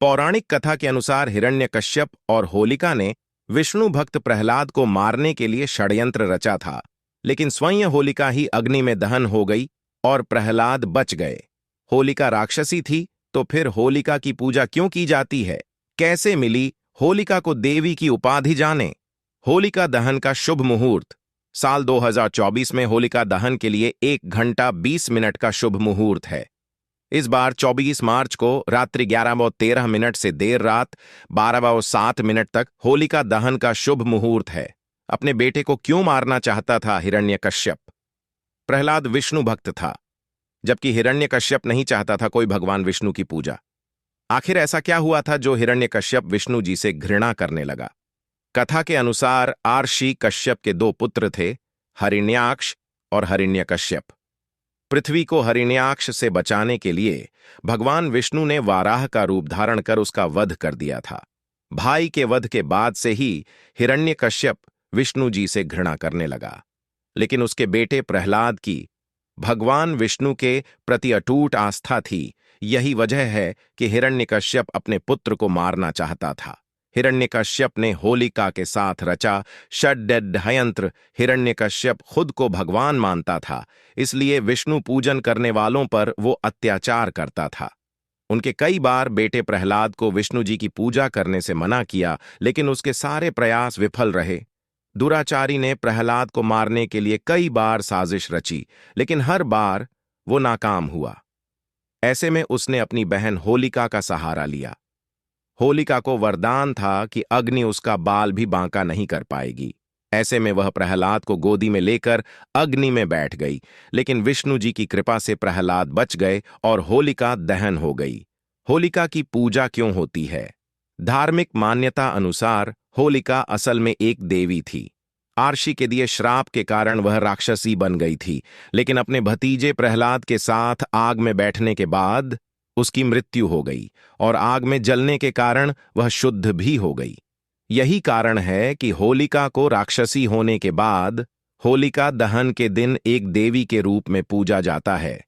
पौराणिक कथा के अनुसार हिरण्यकश्यप और होलिका ने विष्णु भक्त प्रहलाद को मारने के लिए षड्यंत्र रचा था, लेकिन स्वयं होलिका ही अग्नि में दहन हो गई और प्रहलाद बच गए। होलिका राक्षसी थी, तो फिर होलिका की पूजा क्यों की जाती है? कैसे मिली होलिका को देवी की उपाधि? जाने। होलिका दहन का शुभ मुहूर्त। साल 2024 में होलिका दहन के लिए 1 घंटा 20 मिनट का शुभ मुहूर्त है। इस बार 24 मार्च को रात्रि 11:13 से देर रात 12:07 तक होलिका दहन का शुभ मुहूर्त है। अपने बेटे को क्यों मारना चाहता था हिरण्यकश्यप? प्रहलाद विष्णु भक्त था, जबकि हिरण्यकश्यप नहीं चाहता था कोई भगवान विष्णु की पूजा। आखिर ऐसा क्या हुआ था जो हिरण्यकश्यप विष्णु जी से घृणा करने लगा? कथा के अनुसार आर्षि कश्यप के 2 पुत्र थे, हिरण्याक्ष और हिरण्यकश्यप। पृथ्वी को हिरण्याक्ष से बचाने के लिए भगवान विष्णु ने वाराह का रूप धारण कर उसका वध कर दिया था। भाई के वध के बाद से ही हिरण्यकश्यप विष्णु जी से घृणा करने लगा, लेकिन उसके बेटे प्रहलाद की भगवान विष्णु के प्रति अटूट आस्था थी। यही वजह है कि हिरण्यकश्यप अपने पुत्र को मारना चाहता था। हिरण्यकश्यप ने होलिका के साथ रचा षड्यंत्र। हिरण्यकश्यप खुद को भगवान मानता था, इसलिए विष्णु पूजन करने वालों पर वो अत्याचार करता था। उनके कई बार बेटे प्रहलाद को विष्णु जी की पूजा करने से मना किया, लेकिन उसके सारे प्रयास विफल रहे। दुराचारी ने प्रहलाद को मारने के लिए कई बार साजिश रची, लेकिन हर बार वो नाकाम हुआ। ऐसे में उसने अपनी बहन होलिका का सहारा लिया। होलिका को वरदान था कि अग्नि उसका बाल भी बांका नहीं कर पाएगी। ऐसे में वह प्रहलाद को गोदी में लेकर अग्नि में बैठ गई, लेकिन विष्णु जी की कृपा से प्रहलाद बच गए और होलिका दहन हो गई। होलिका की पूजा क्यों होती है? धार्मिक मान्यता अनुसार होलिका असल में एक देवी थी। आर्षि के दिए श्राप के कारण वह राक्षसी बन गई थी, लेकिन अपने भतीजे प्रहलाद के साथ आग में बैठने के बाद उसकी मृत्यु हो गई और आग में जलने के कारण वह शुद्ध भी हो गई। यही कारण है कि होलिका को राक्षसी होने के बाद होलिका दहन के दिन एक देवी के रूप में पूजा जाता है।